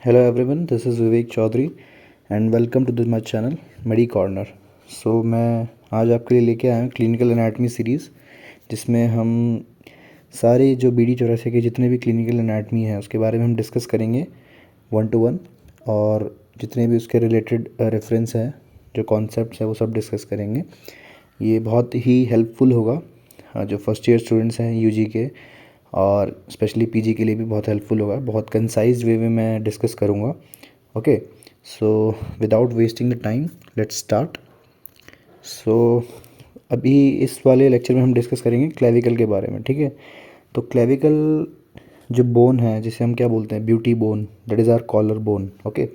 Hello everyone, this is Vivek Chaudhary and welcome to my channel medi corner. मैं आज आपके लिए लेके आया हूँ क्लिनिकल एनाटमी सीरीज़, जिसमें हम सारे जो BD-84 के जितने भी क्लिनिकल एनाटमी है उसके बारे में हम डिस्कस करेंगे 1 to 1, और जितने भी उसके रिलेटेड रेफरेंस हैं, जो कॉन्सेप्ट्स हैं वो सब डिस्कस करेंगे। ये बहुत ही हेल्पफुल होगा जो फर्स्ट ईयर स्टूडेंट्स हैं यूजी के, और स्पेशली पीजी के लिए भी बहुत हेल्पफुल होगा। बहुत कंसाइज वे में मैं डिस्कस करूँगा। Okay, so without wasting the time let's start. अभी इस वाले लेक्चर में हम डिस्कस करेंगे क्लेविकल के बारे में। ठीक है, तो क्लेविकल जो बोन है, जिसे हम क्या बोलते हैं, beauty bone, that is our collar bone. Okay,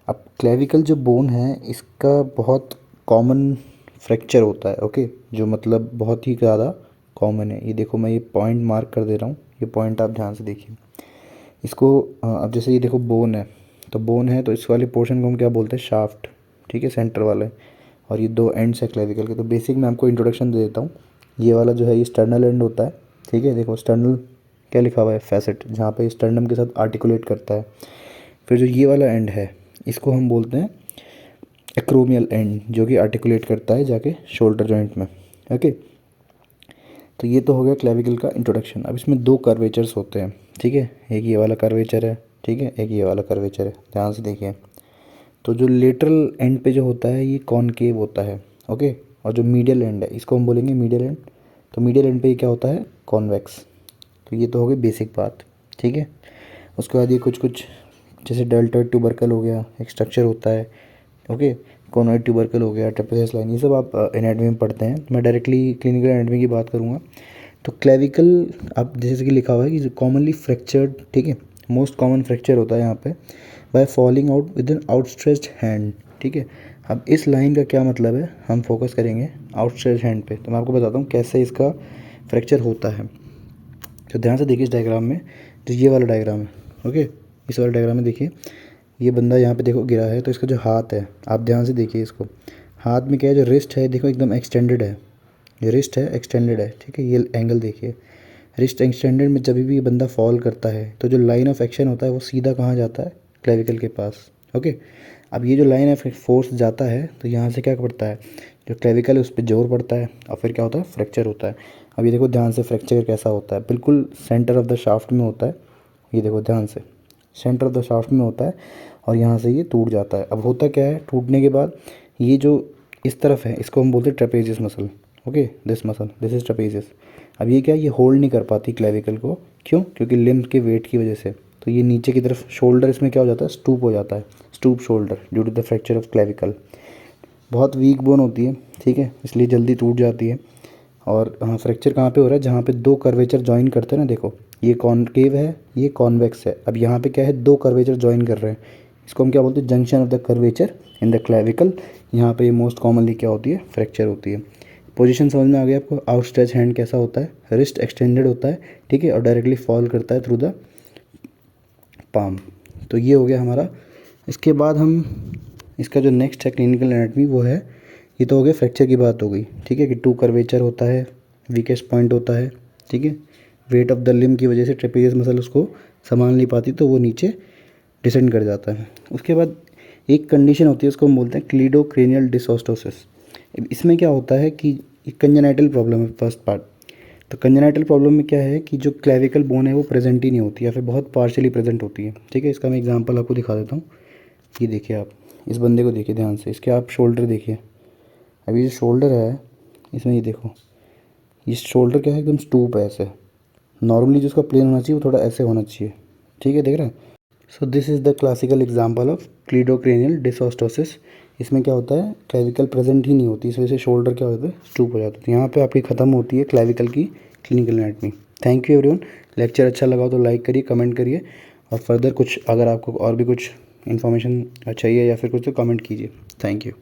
अब क्लेविकल जो बोन है इसका बहुत कॉमन फ्रैक्चर होता है। ओके, जो मतलब बहुत ही ज़्यादा कॉमन है। ये देखो, मैं ये पॉइंट मार्क कर दे रहा हूँ, ये पॉइंट आप ध्यान से देखिए इसको। अब जैसे ये देखो बोन है, तो बोन है तो इस वाले पोर्शन को हम क्या बोलते हैं, शाफ्ट। ठीक है, सेंटर वाले, और ये दो एंड्स है क्लेविकल के। तो बेसिक मैं आपको इंट्रोडक्शन दे देता हूँ। ये वाला जो है ये स्टर्नल एंड होता है। ठीक है, देखो स्टर्नल क्या लिखा हुआ है, फैसेट, जहाँ पे स्टर्नम के साथ आर्टिकुलेट करता है। फिर जो ये वाला एंड है इसको हम बोलते हैं एक्रोमियल एंड, जो कि आर्टिकुलेट करता है जाके शोल्डर जॉइंट में। ओके, तो ये तो हो गया क्लेविकल का इंट्रोडक्शन। अब इसमें दो कर्वेचर्स होते हैं। ठीक है, एक ये वाला कर्वेचर है, ठीक है, एक ये वाला कर्वेचर है। ध्यान से देखिए, तो जो लेटरल एंड पे जो होता है ये कॉनकेव होता है। ओके, और जो मीडियल एंड है इसको हम बोलेंगे मीडियल एंड। तो मीडियल एंड पे ये क्या होता है, कॉन्वेक्स। तो ये तो हो गई बेसिक बात। ठीक है, उसके बाद ये कुछ कुछ जैसे डेल्टॉइड ट्यूबरकल हो गया, एक स्ट्रक्चर होता है। ओके, कोनोइड ट्यूबरकल हो गया, ट्रेपेजियस लाइन, ये सब आप एनाटॉमी में पढ़ते हैं। मैं डायरेक्टली क्लिनिकल एनाटॉमी की बात करूँगा। तो क्लेविकल आप जैसे कि लिखा हुआ है कि कॉमनली फ्रैक्चर्ड, ठीक है, मोस्ट कॉमन फ्रैक्चर होता है यहाँ पे by falling out with an outstretched hand. ठीक है, अब इस लाइन का क्या मतलब है, हम फोकस करेंगे आउटस्ट्रेच्ड हैंड पे। तो मैं आपको बताता हूँ कैसे इसका फ्रैक्चर होता है। तो ध्यान से देखिए इस डायग्राम में, जो ये वाला डायग्राम है। ओके, इस वाले डायग्राम में देखिए, ये बंदा यहाँ पे देखो गिरा है, तो इसका जो हाथ है आप ध्यान से देखिए इसको। हाथ में क्या है, जो रिस्ट है देखो एकदम एक्सटेंडेड है, जो रिस्ट है एक्सटेंडेड है। ठीक है, ये एंगल देखिए, रिस्ट एक्सटेंडेड में जब भी ये बंदा फॉल करता है तो जो लाइन ऑफ एक्शन होता है वो सीधा कहाँ जाता है, क्लेविकल के पास। ओके, अब ये जो लाइन ऑफ फोर्स जाता है तो यहाँ से क्या पड़ता है, जो क्लेविकल है उस पर जोर पड़ता है, और फिर क्या होता है, फ्रैक्चर होता है। अब ये देखो ध्यान से, फ्रैक्चर कैसा होता है, बिल्कुल सेंटर ऑफ द शाफ्ट में होता है। ये देखो ध्यान से, सेंटर ऑफ द शाफ्ट में होता है, और यहाँ से ये टूट जाता है। अब होता क्या है, टूटने के बाद ये जो इस तरफ है इसको हम बोलते हैं trapezius muscle. Okay, this muscle, this is trapezius. अब ये क्या, ये होल्ड नहीं कर पाती क्लेविकल को, क्यों, क्योंकि लिम्ब के वेट की वजह से। तो ये नीचे की तरफ शोल्डर इसमें क्या हो जाता है, स्टूप हो जाता है, stoop shoulder due to the fracture of clavicle. बहुत वीक बोन होती है, ठीक है, इसलिए जल्दी टूट जाती है। और हाँ, फ्रैक्चर कहाँ पे हो रहा है, जहाँ पे दो कर्वेचर ज्वाइन करते हैं ना, देखो ये कॉनकेव है, ये कॉन्वेक्स है। अब यहाँ पे क्या है, दो कर्वेचर ज्वाइन कर रहे हैं, इसको हम क्या बोलते हैं, junction of the curvature in the clavicle. यहाँ पे मोस्ट कॉमनली क्या होती है, फ्रैक्चर होती है। पोजीशन समझ में आ गया आपको, आउटस्ट्रेच हैंड कैसा होता है, रिस्ट एक्सटेंडेड होता है, ठीक है, और डायरेक्टली फॉल करता है थ्रू द पाम। तो ये हो गया हमारा। इसके बाद हम इसका जो नेक्स्ट है क्लिनिकल एनाटमी वो है, ये तो हो गया फ्रैक्चर की बात हो गई। ठीक है, कि टू कर्वेचर होता है, वीकेस्ट पॉइंट होता है। ठीक है, वेट ऑफ द लिम्ब की वजह से ट्रेपेजियस मसल उसको संभाल नहीं पाती, तो वो नीचे डिसेंड कर जाता है। उसके बाद एक कंडीशन होती है, उसको हम बोलते हैं क्लीडोक्रेनियल डिसोस्टोसिस। इसमें क्या होता है कि कंजेनाइटल प्रॉब्लम है फर्स्ट पार्ट। तो कंजेनाइटल प्रॉब्लम में क्या है कि जो क्लेविकल बोन है वो प्रेजेंट ही नहीं होती, या फिर बहुत पार्शियली प्रेजेंट होती है। ठीक है, इसका मैं एग्जांपल आपको दिखा देता हूँ। ये देखिए, आप इस बंदे को देखिए ध्यान से, इसके आप शोल्डर देखिए। अभी जो शोल्डर है इसमें ये देखो, ये शोल्डर क्या है, एकदम स्टूप है ऐसे। नॉर्मली जो उसका प्लेन होना चाहिए वो थोड़ा ऐसे होना चाहिए। ठीक है, देख रहे हैं। So this is the classical example of cleidocranial dysostosis. इसमें क्या होता है, क्लेविकल प्रेजेंट ही नहीं होती, इस वजह से शोल्डर क्या होता है, स्टूप हो जाता है। तो यहाँ पे आपकी ख़त्म होती है क्लेविकल की clinical anatomy. Thank you everyone. Lecture अच्छा लगा तो लाइक करिए, कमेंट करिए, और फर्दर कुछ अगर आपको और भी कुछ इन्फॉर्मेशन चाहिए या फिर कुछ तो कमेंट कीजिए। Thank you.